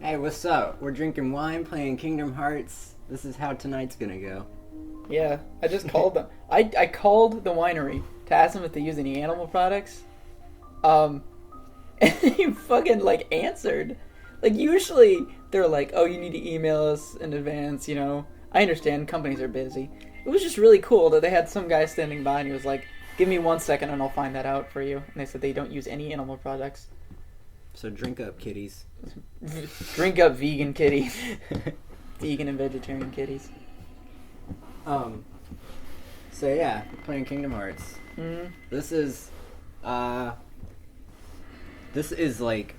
Hey, what's up? We're drinking wine, playing Kingdom Hearts. This is how tonight's gonna go. Yeah, I just called them. I called the winery to ask them if they use any animal products. And they fucking like answered. Like usually they're like, "Oh, you need to email us in advance." You know, I understand companies are busy. It was just really cool that they had some guy standing by and he was like, "Give me 1 second and I'll find that out for you." And they said they don't use any animal products. So drink up, kiddies. Drink up, vegan kitties. Vegan and vegetarian kitties. So yeah, playing Kingdom Hearts. Mm-hmm. This is like,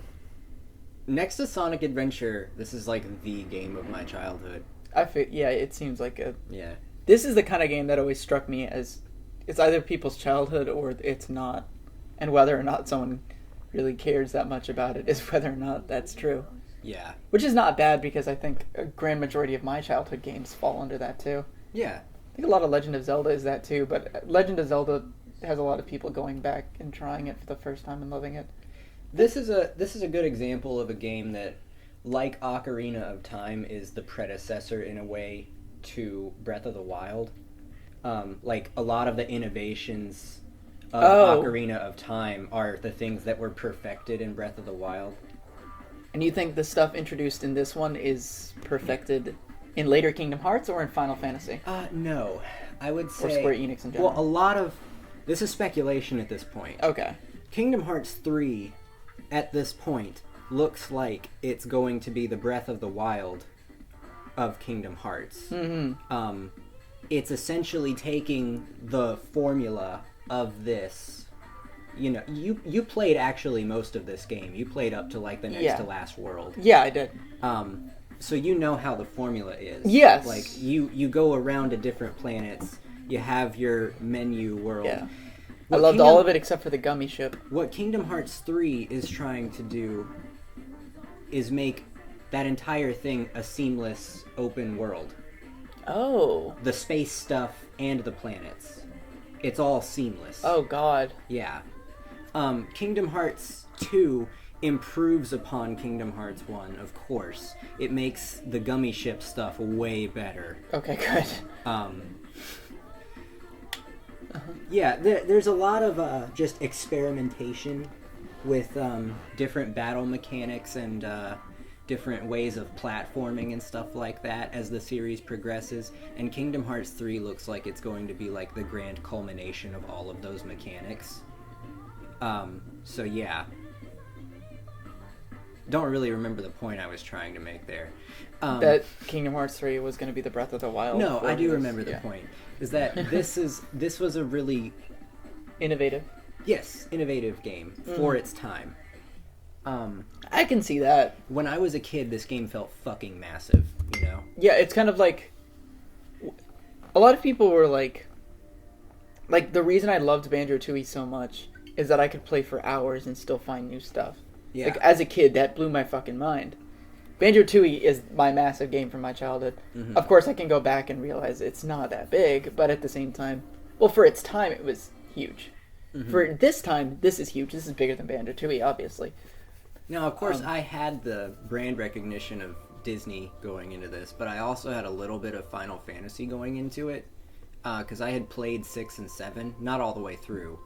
next to Sonic Adventure, this is like the game of my childhood. Yeah, it seems like a... Yeah. This is the kind of game that always struck me as it's either people's childhood or it's not. And whether or not someone really cares that much about it is whether or not that's true. Yeah. Which is not bad because I think a grand majority of my childhood games fall under that too. Yeah. I think a lot of Legend of Zelda is that too, but Legend of Zelda has a lot of people going back and trying it for the first time and loving it. This is a good example of a game that, like Ocarina of Time, is the predecessor in a way to Breath of the Wild. Like a lot of the innovations of Ocarina of Time are the things that were perfected in Breath of the Wild. And you think the stuff introduced in this one is perfected in later Kingdom Hearts or in Final Fantasy? No. I would say... Or Square Enix in general? Well, a lot of... This is speculation at this point. Okay. Kingdom Hearts 3, at this point, looks like it's going to be the Breath of the Wild of Kingdom Hearts. Mm-hmm. It's essentially taking the formula of this... You know, you played actually most of this game. You played up to like the next to last world. Yeah, I did. So you know how the formula is. Yes. Like you go around to different planets. You have your menu world. Yeah. I loved all of it except for the gummy ship. What Kingdom Hearts 3 is trying to do is make that entire thing a seamless open world. Oh. The space stuff and the planets. It's all seamless. Oh, God. Yeah. Kingdom Hearts 2 improves upon Kingdom Hearts 1, of course. It makes the gummy ship stuff way better. Okay, good. Yeah, there's a lot of just experimentation with different battle mechanics and different ways of platforming and stuff like that as the series progresses. And Kingdom Hearts 3 looks like it's going to be like the grand culmination of all of those mechanics. So yeah. Don't really remember the point I was trying to make there. That Kingdom Hearts 3 was going to be the Breath of the Wild. No, I do remember the point. Is that this was a really... Innovative. Yes, innovative game for its time. I can see that. When I was a kid, this game felt fucking massive, you know? Yeah, it's kind of like... A lot of people were like... Like, the reason I loved Banjo-Tooie so much is that I could play for hours and still find new stuff. Yeah. Like, as a kid, that blew my fucking mind. Banjo-Tooie is my massive game from my childhood. Mm-hmm. Of course, I can go back and realize it's not that big, but at the same time... Well, for its time, it was huge. Mm-hmm. For this time, this is huge. This is bigger than Banjo-Tooie, obviously. Now, of course, I had the brand recognition of Disney going into this, but I also had a little bit of Final Fantasy going into it, because I had played 6 and 7, not all the way through,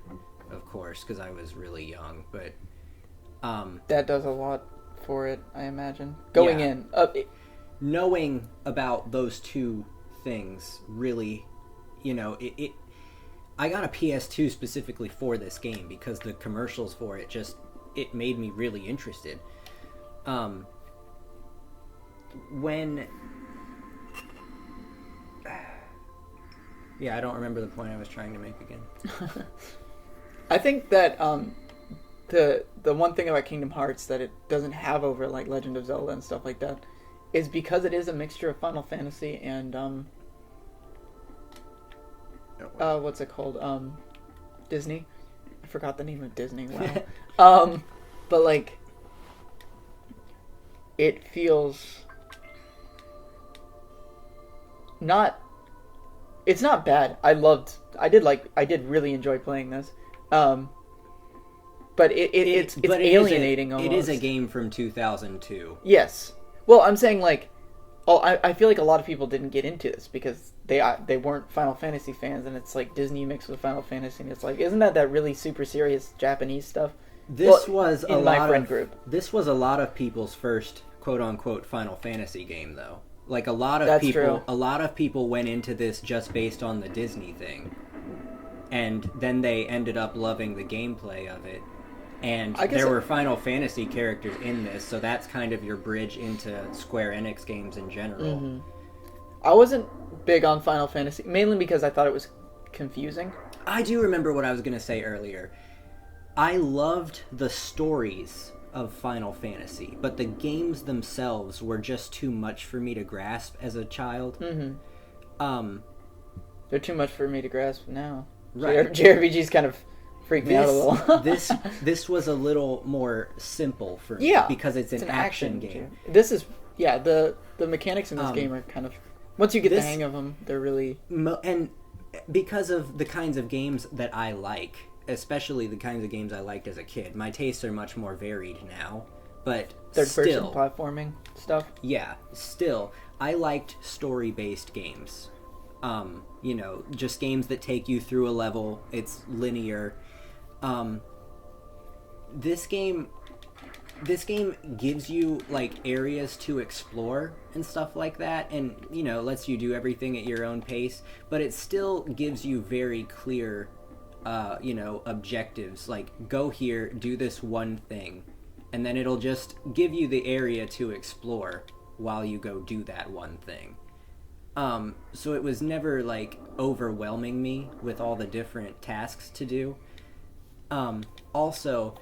of course, because I was really young, but... that does a lot for it, I imagine. Going in. Knowing about those two things really, you know, I got a PS2 specifically for this game because the commercials for it it made me really interested. Yeah, I don't remember the point I was trying to make again. I think that the one thing about Kingdom Hearts that it doesn't have over like Legend of Zelda and stuff like that is because it is a mixture of Final Fantasy and what's it called? Disney. I forgot the name of Disney. Wow. But like it feels not... It's not bad. I did really enjoy playing this. But it's alienating almost. It is a game from 2002. Yes. Well, I'm saying like, I feel like a lot of people didn't get into this because they weren't Final Fantasy fans, and it's like Disney mixed with Final Fantasy, and it's like, isn't that really super serious Japanese stuff? This Well, was in my friend group. This was a lot of people's first quote unquote Final Fantasy game, though. Like a lot of That's people, true. a lot of people went into this just based on the Disney thing, and then they ended up loving the gameplay of it. And there were Final Fantasy characters in this, so that's kind of your bridge into Square Enix games in general. Mm-hmm. I wasn't big on Final Fantasy, mainly because I thought it was confusing. I do remember what I was going to say earlier. I loved the stories of Final Fantasy, but the games themselves were just too much for me to grasp as a child. Mm-hmm. They're too much for me to grasp now. Right. JRPGs kind of freak me out a little. this was a little more simple for me, because it's an action game. This is the mechanics in this game are kind of, once you get the hang of them, they're really and because of the kinds of games that I like, especially the kinds of games I liked as a kid, my tastes are much more varied now. But third-person platforming stuff. Yeah, still I liked story-based games. Just games that take you through a level. It's linear. This game gives you like areas to explore and stuff like that, and lets you do everything at your own pace, but it still gives you very clear objectives, like go here, do this one thing, and then it'll just give you the area to explore while you go do that one thing. So it was never like overwhelming me with all the different tasks to do. Also,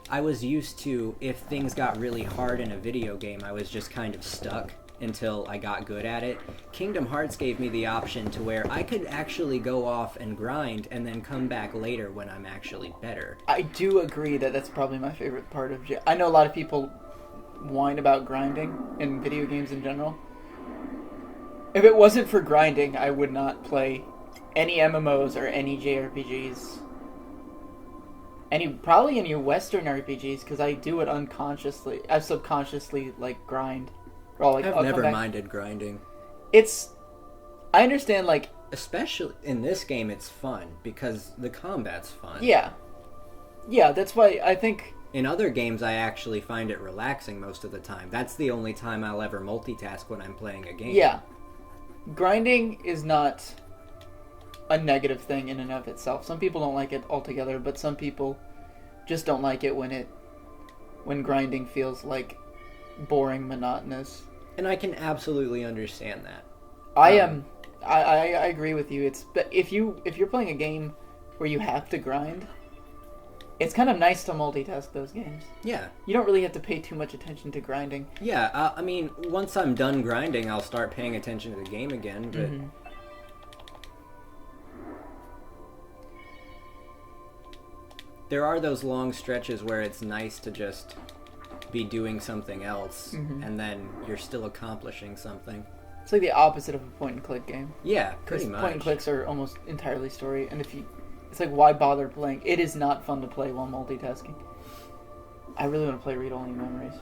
I was used to, if things got really hard in a video game, I was just kind of stuck until I got good at it. Kingdom Hearts gave me the option to where I could actually go off and grind and then come back later when I'm actually better. I do agree that that's probably my favorite part of I know a lot of people whine about grinding in video games in general. If it wasn't for grinding, I would not play any MMOs or any JRPGs. Probably any Western RPGs, because I do it unconsciously. I subconsciously grind. I've never minded grinding. I understand, especially in this game, it's fun because the combat's fun. Yeah, that's why I think in other games I actually find it relaxing most of the time. That's the only time I'll ever multitask when I'm playing a game. Yeah, grinding is not a negative thing in and of itself. Some people don't like it altogether, but some people just don't like it when grinding feels like boring, monotonous. And I can absolutely understand that. I agree with you. But if you're playing a game where you have to grind, it's kind of nice to multitask those games. Yeah. You don't really have to pay too much attention to grinding. Yeah, once I'm done grinding, I'll start paying attention to the game again, but... Mm-hmm. There are those long stretches where it's nice to just be doing something else, and then you're still accomplishing something. It's like the opposite of a point-and-click game. Yeah, pretty much. Point-and-clicks are almost entirely story, and it's like, why bother playing? It is not fun to play while multitasking. I really want to play Read Only Memories.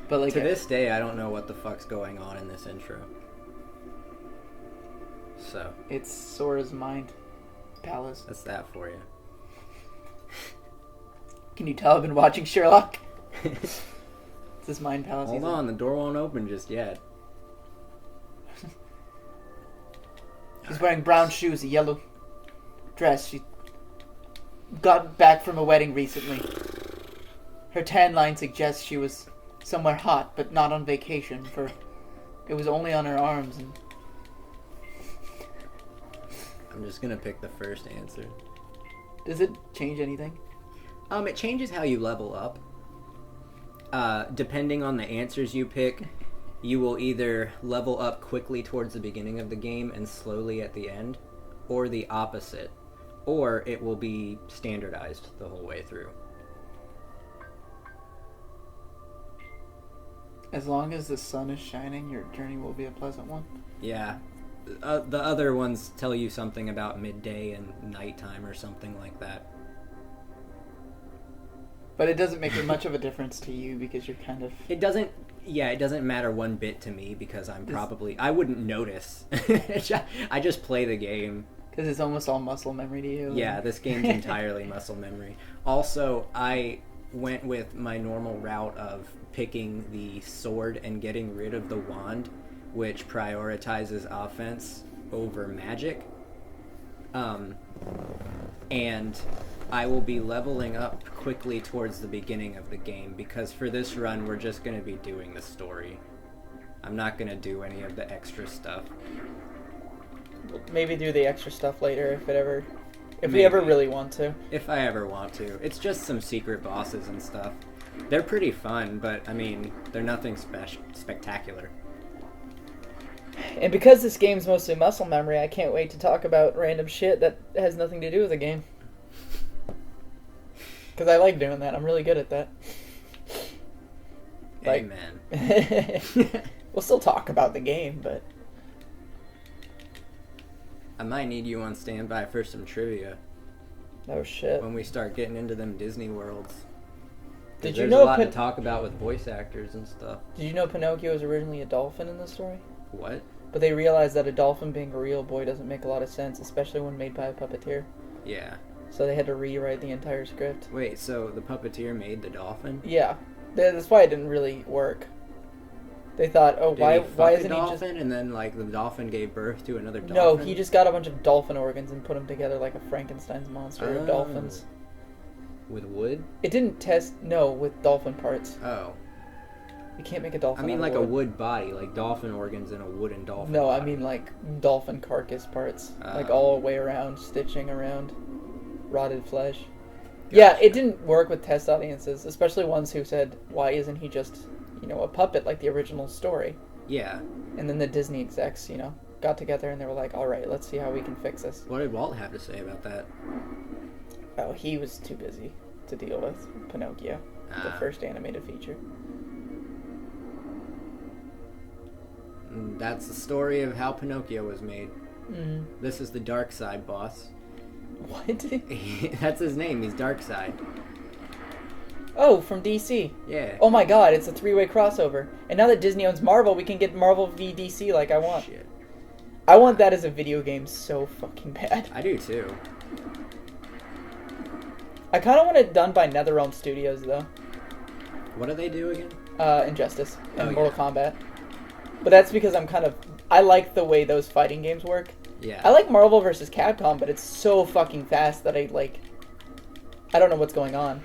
But to this day, I don't know what the fuck's going on in this intro. So. It's Sora's mind palace. That's that for you. Can you tell I've been watching Sherlock? It's this mind palace. Hold on, the door won't open just yet. She's wearing brown shoes, a yellow dress. She got back from a wedding recently. Her tan line suggests she was somewhere hot, but not on vacation, for it was only on her arms. And I'm just gonna pick the first answer. Does it change anything? It changes how you level up. Depending on the answers you pick, you will either level up quickly towards the beginning of the game and slowly at the end, or the opposite. Or it will be standardized the whole way through. As long as the sun is shining, your journey will be a pleasant one. Yeah. The other ones tell you something about midday and nighttime or something like that. But it doesn't make much of a difference to you because you're kind of... It doesn't matter one bit to me because I wouldn't notice. I just play the game. Because it's almost all muscle memory to you. Yeah, this game's entirely muscle memory. Also, I went with my normal route of picking the sword and getting rid of the wand, which prioritizes offense over magic. And I will be leveling up quickly towards the beginning of the game because for this run we're just going to be doing the story. I'm not going to do any of the extra stuff. Maybe do the extra stuff later if we ever really want to. If I ever want to. It's just some secret bosses and stuff. They're pretty fun, but I mean, they're nothing spectacular. And because this game's mostly muscle memory, I can't wait to talk about random shit that has nothing to do with the game. Because I like doing that. I'm really good at that. Amen. We'll still talk about the game, but... I might need you on standby for some trivia. Oh, shit. When we start getting into them Disney worlds. Did you There's know a lot to talk about with voice actors and stuff. Did you know Pinocchio was originally a dolphin in the story? What? But they realized that a dolphin being a real boy doesn't make a lot of sense, especially when made by a puppeteer. Yeah. So they had to rewrite the entire script. Wait, so the puppeteer made the dolphin? Yeah. That's why it didn't really work. They thought, oh, why isn't he just... and then, like, the dolphin gave birth to another dolphin? No, he just got a bunch of dolphin organs and put them together like a Frankenstein's monster of dolphins. With wood? It didn't test... No, with dolphin parts. Oh. You can't make a dolphin I mean, out like of a wood. wood body, like dolphin organs in a wooden dolphin No, body. I mean, like, dolphin carcass parts. Like, all the way around, stitching around. Rotted flesh. Gotcha. Yeah, it didn't work with test audiences, especially ones who said, why isn't he just, a puppet like the original story? Yeah. And then the Disney execs, got together and they were like, alright, let's see how we can fix this. What did Walt have to say about that? Oh, he was too busy to deal with Pinocchio, the first animated feature. That's the story of how Pinocchio was made. Mm-hmm. This is the dark side boss. What? That's his name, he's Darkseid. Oh, from DC. Yeah. Oh my god, it's a three-way crossover. And now that Disney owns Marvel, we can get Marvel v DC like I want. Shit. I want that as a video game so fucking bad. I do too. I kind of want it done by NetherRealm Studios, though. What do they do again? Injustice and Oh, Mortal Kombat. But that's because I like the way those fighting games work. Yeah. I like Marvel vs. Capcom, but it's so fucking fast that I don't know what's going on.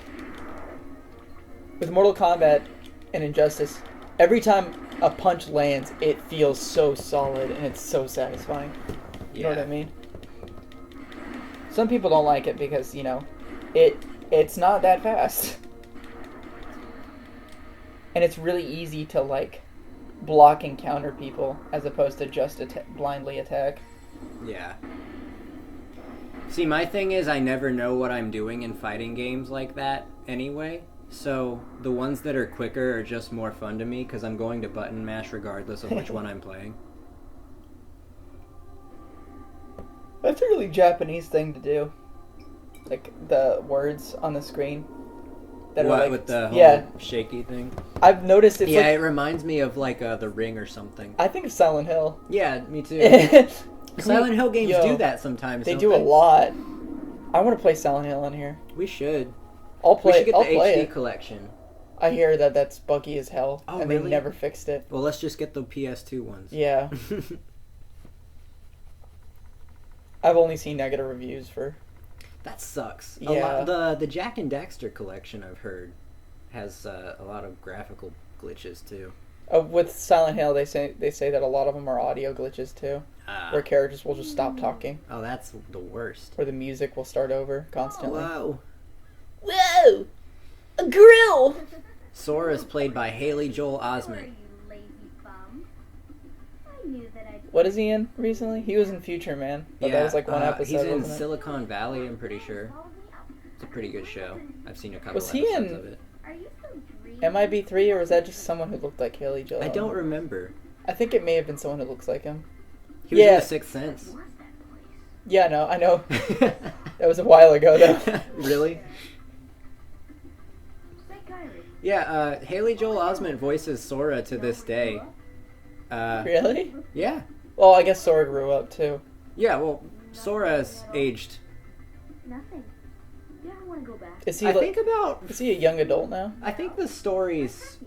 With Mortal Kombat and Injustice, every time a punch lands, it feels so solid and it's so satisfying. You know what I mean? Some people don't like it because, it's not that fast. And it's really easy to, block and counter people as opposed to just blindly attack. Yeah. See, my thing is I never know what I'm doing in fighting games like that anyway. So the ones that are quicker are just more fun to me because I'm going to button mash regardless of which one I'm playing. That's a really Japanese thing to do. Like the words on the screen. That What, are with the whole shaky thing? I've noticed it's it reminds me of The Ring or something. I think of Silent Hill. Yeah, me too. Silent Hill games do that sometimes. They do a lot. I want to play Silent Hill on here. We should. I'll play. We should get the HD it. collection. I hear that's buggy as hell, and really? they never fixed it. Well, let's just get the PS2 ones. Yeah. I've only seen negative reviews for. That sucks. Yeah. The Jack and Daxter collection I've heard has a lot of graphical glitches too. With Silent Hill, they say that a lot of them are audio glitches too, where characters will just stop talking. Oh, that's the worst. Or the music will start over constantly. Whoa. Whoa! A grill! Sora is played by Haley Joel Osment. What is he in recently? He was in Future Man, but that was like one episode. He's in wasn't it? Silicon Valley, I'm pretty sure. It's a pretty good show. I've seen a couple Was he episodes in- of it. MIB3, or was that just someone who looked like Haley Joel? I don't remember. I think it may have been someone who looks like him. He was Yeah. in The Sixth Sense. Yeah, no, I know. That was a while ago, though. Really? Yeah, Haley Joel Osment voices Sora to this day. Really? Yeah. Well, I guess Sora grew up too. Yeah, well, Sora's aged. Nothing. You don't want to go back. Is he? I like, think about. Is he a young adult now? I think the story's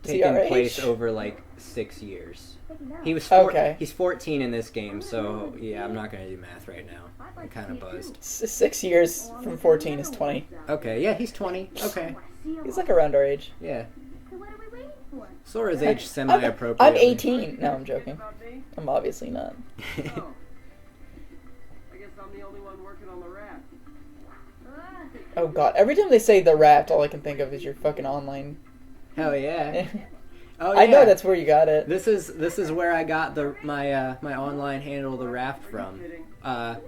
Is he our taking place age? over like 6 years. No. He was Okay. He's 14 in this game, so yeah, I'm not gonna do math right now. I'm kind of buzzed. 6 years from 14 is 20. Okay, yeah, he's 20. Okay, He's like around our age. yeah. So what are we waiting for? Sora's aged semi-appropriately. I'm 18. No, I'm joking. I'm obviously not. I guess I'm the only one working on the raft. Oh god, every time they say the raft, all I can think of is your fucking online. Hell yeah. Oh, yeah. I know that's where you got it. This is where I got my online handle, the raft, from.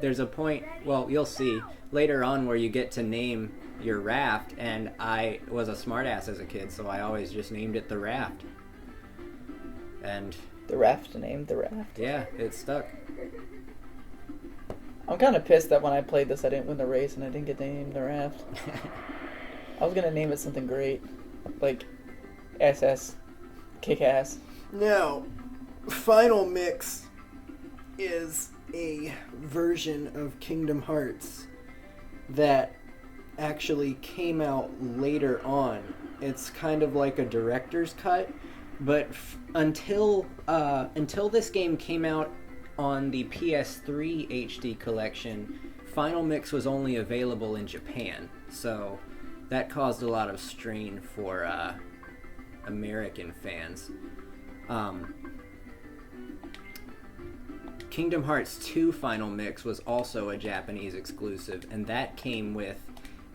There's a point, well, you'll see later on, where you get to name your raft, and I was a smartass as a kid, so I always just named it the raft. And The raft named the raft. yeah, it stuck. I'm kind of pissed that when I played this, I didn't win the race and I didn't get to name the raft. I was gonna name it something great, like SS Kick-Ass. Now, Final Mix is a version of Kingdom Hearts that actually came out later on. It's kind of like a director's cut, but until this game came out on the PS3 HD collection, Final Mix was only available in Japan, so that caused a lot of strain for American fans. Kingdom Hearts 2 Final Mix was also a Japanese exclusive, and that came with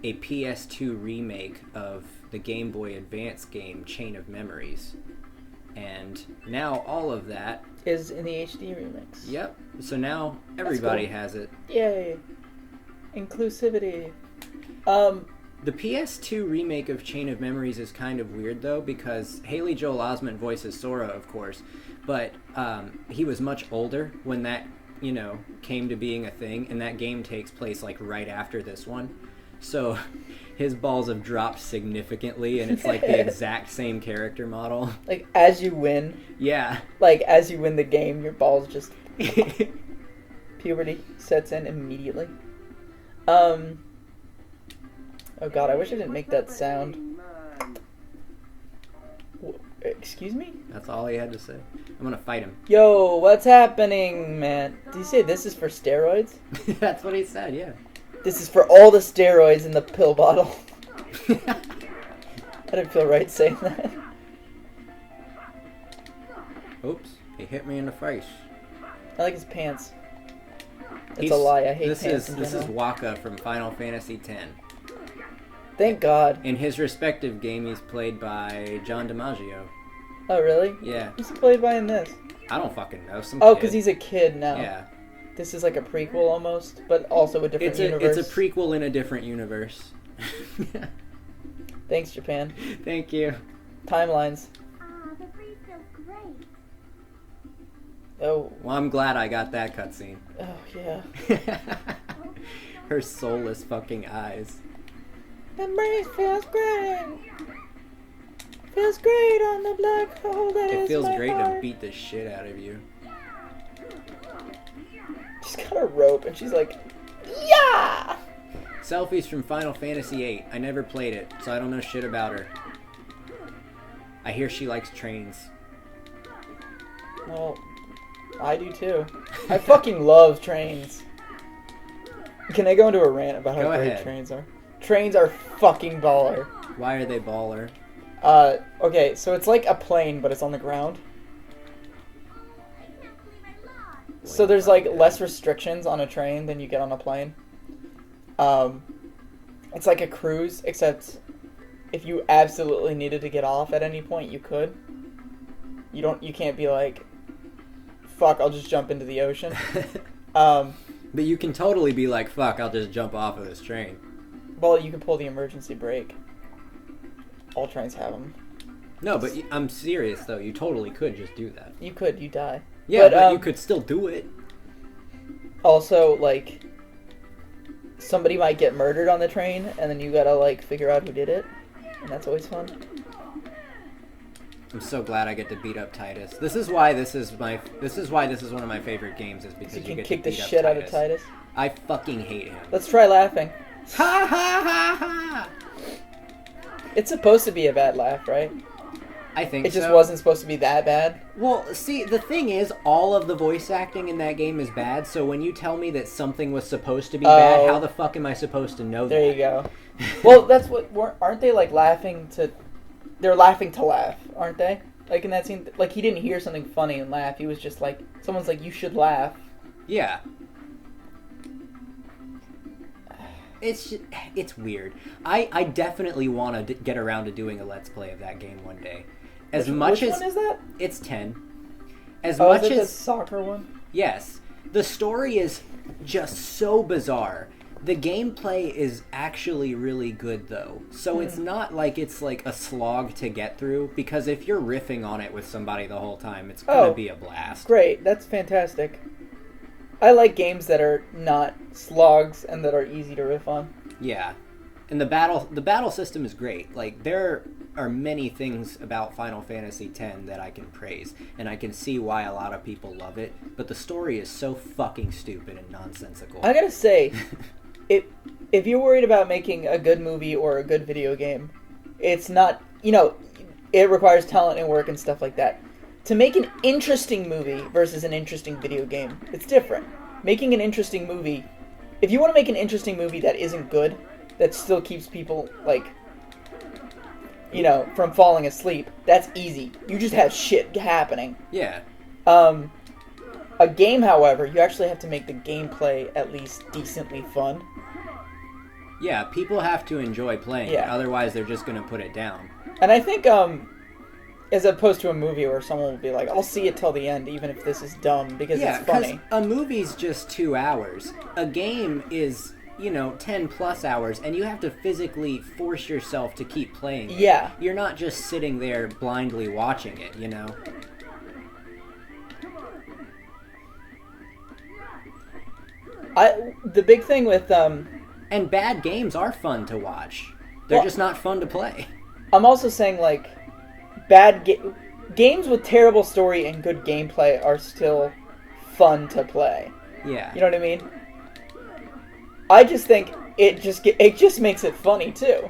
a PS2 remake of the Game Boy Advance game Chain of Memories. And now all of that Is in the HD remix. Yep. So now everybody cool. has it. Yay. Inclusivity. The PS2 remake of Chain of Memories is kind of weird, though, because Haley Joel Osment voices Sora, of course, but he was much older when that, came to being a thing, and that game takes place, like, right after this one. So his balls have dropped significantly, and it's, like, the exact same character model. Like, as you win, Yeah. as you win the game, your balls just... puberty sets in immediately. Oh god, I wish I didn't make that sound. Excuse me? That's all he had to say. I'm gonna fight him. Yo, what's happening, man? Did you say this is for steroids? That's what he said, yeah. This is for all the steroids in the pill bottle. I didn't feel right saying that. Oops, he hit me in the face. I like his pants. It's a lie, I hate this pants is in This is general. Waka from Final Fantasy X. Thank God. In his respective game, he's played by John DiMaggio. Oh, really? Yeah. Who's he played by in this? I don't fucking know. Some Oh, kid. because he's a kid now. Yeah. This is like a prequel almost, but also a different universe. It's a prequel in a different universe. Thanks, Japan. Thank you. Timelines. The breeze feels great. Oh, Well, I'm glad I got that cutscene. oh yeah. Her soulless fucking eyes. The breeze feels great. Feels great on the black hole that It is feels my great to heart. beat the shit out of you. She's got a rope and she's like, yeah! Selfies from Final Fantasy VIII. I never played it, so I don't know shit about her. I hear she likes trains. Well, I do too. I fucking love trains. Can I go into a rant about how Go great ahead. trains are? Trains are fucking baller. Why are they baller? Okay, so it's like a plane, but it's on the ground. So there's like less restrictions on a train than you get on a plane. It's like a cruise, except if you absolutely needed to get off at any point, you could. You can't be like, fuck, I'll just jump into the ocean. But you can totally be like, fuck, I'll just jump off of this train. Well, you can pull the emergency brake. All trains have them. No, but I'm serious, though. You totally could just do that. You could, you die. Yeah, but you um, could still do it. Also, like, somebody might get murdered on the train, and then you gotta, like, figure out who did it. and that's always fun. I'm so glad I get to beat up Titus. This is why this is why this is one of my favorite games, is because So you you can get kick to the beat shit up out of Titus. I fucking hate him. Let's try laughing. Ha ha ha ha! It's supposed to be a bad laugh, right? I think It just so. wasn't supposed to be that bad. Well, see, the thing is, all of the voice acting in that game is bad, so when you tell me that something was supposed to be bad, how the fuck am I supposed to know that? There you go. Well, that's what... Aren't they, like, laughing to... They're laughing to laugh, aren't they? Like, in that scene, like, he didn't hear something funny and laugh. He was just like... Someone's like, you should laugh. Yeah. It's weird. I definitely want to get around to doing a Let's Play of that game one day. Which one is that? It's 10. As much is it as the soccer one? Yes. The story is just so bizarre. The gameplay is actually really good, though. So it's not like it's like a slog to get through, because if you're riffing on it with somebody the whole time, it's going to be a blast. Great. That's fantastic. I like games that are not slogs and that are easy to riff on. Yeah. And the battle system is great. Like, there are many things about Final Fantasy X that I can praise, and I can see why a lot of people love it, but the story is so fucking stupid and nonsensical. I gotta say, if you're worried about making a good movie or a good video game, it's not, it requires talent and work and stuff like that. To make an interesting movie versus an interesting video game, it's different. Making an interesting movie, if you want to make an interesting movie that isn't good, that still keeps people, like, from falling asleep, that's easy. You just have shit happening. Yeah. A game, however, you actually have to make the gameplay at least decently fun. Yeah, people have to enjoy playing. Yeah. Otherwise, they're just going to put it down. And I think, as opposed to a movie where someone will be like, I'll see it till the end, even if this is dumb, because it's funny. A movie's just 2 hours. A game is, 10 plus hours, and you have to physically force yourself to keep playing it. Yeah. You're not just sitting there blindly watching it, The big thing with, And bad games are fun to watch. They're just not fun to play. I'm also saying, like, games with terrible story and good gameplay are still fun to play. Yeah. You know what I mean? I just think it just makes it funny too.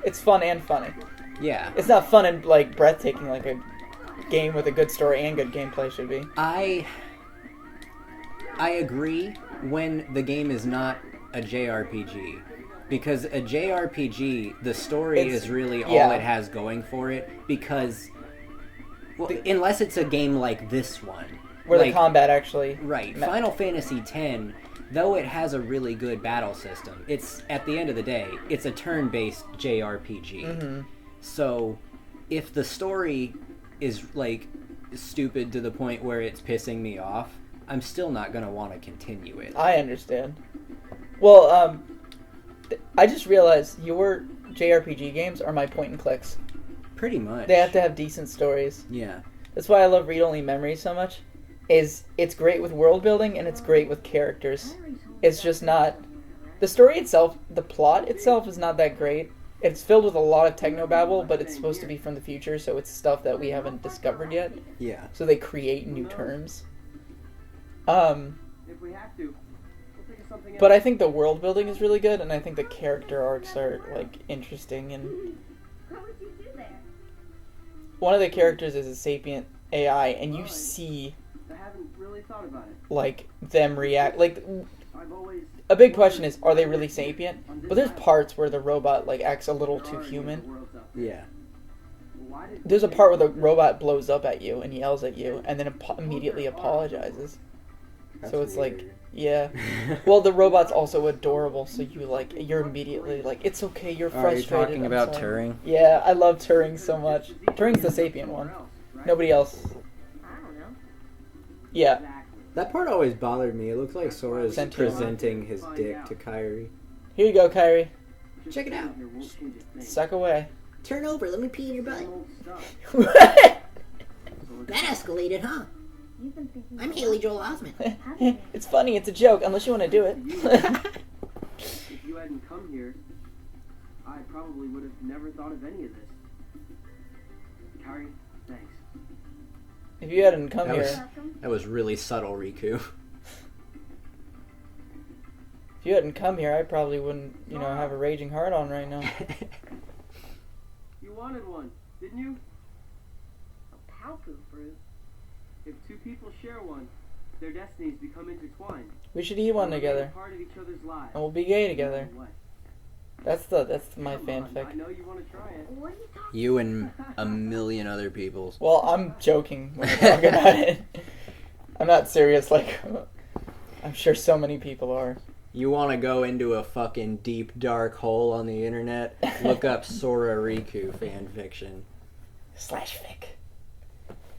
It's fun and funny. Yeah. It's not fun and like breathtaking like a game with a good story and good gameplay should be. I agree when the game is not a JRPG. Because a JRPG, the story is really all it has going for it. Because, unless it's a game like this one. Where the combat actually... Right. Final Fantasy X, though it has a really good battle system, it's, at the end of the day, it's a turn-based JRPG. Mm-hmm. So, if the story is, like, stupid to the point where it's pissing me off, I'm still not going to want to continue it. I understand. Well, I just realized your JRPG games are my point and clicks. Pretty much. They have to have decent stories. Yeah. That's why I love read-only memories so much. It's great with world building and it's great with characters. It's just not... The story itself, the plot itself is not that great. It's filled with a lot of technobabble, but it's supposed to be from the future, so it's stuff that we haven't discovered yet. Yeah. So they create new terms. If we have to, we'll think of something else. But I think the world building is really good, and I think the character arcs are, like, interesting. And What would you do there? one of the characters is a sapient AI, and you see, I haven't really thought about it. like, them react. Like, I've always... a big question is, are they really sapient? But there's parts where the robot, like, acts a little too human. Yeah. There's a part where the robot blows up at you and yells at you, and then immediately apologizes. So it's like, yeah. Well, the robot's also adorable, so you're immediately like, it's okay, you're frustrated. Are you talking I'm about sorry." Turing? Yeah, I love Turing so much. Turing's the sapient one. Nobody else. I don't know. Yeah. That part always bothered me. It looks like Sora's Sentient. presenting his dick to Kairi. Here you go, Kyrie. Check it out. Suck away. Turn over, let me pee in your butt. What? That escalated, huh? You've been thinking. I'm Haley Joel Osment. It's funny, it's a joke, unless you want to do it. If you hadn't come here, I probably would have never thought of any of this. Kari, thanks. If you hadn't come That was- here, That was really subtle, Riku. if you hadn't come here, I probably wouldn't, have a raging heart on right now. You wanted one, didn't you? A palpu fruit. If two people share one, their destinies become intertwined. We should eat one They'll together, be a part of each other's lives. and we'll be gay together. No way. That's my Come on, I fanfic. know you want to try it. What are you talking You and a million other people. Well, I'm joking when I talk about it. I'm not serious. Like, I'm sure so many people are. You want to go into a fucking deep, dark hole on the internet? Look up Sora Riku fanfiction. /fic.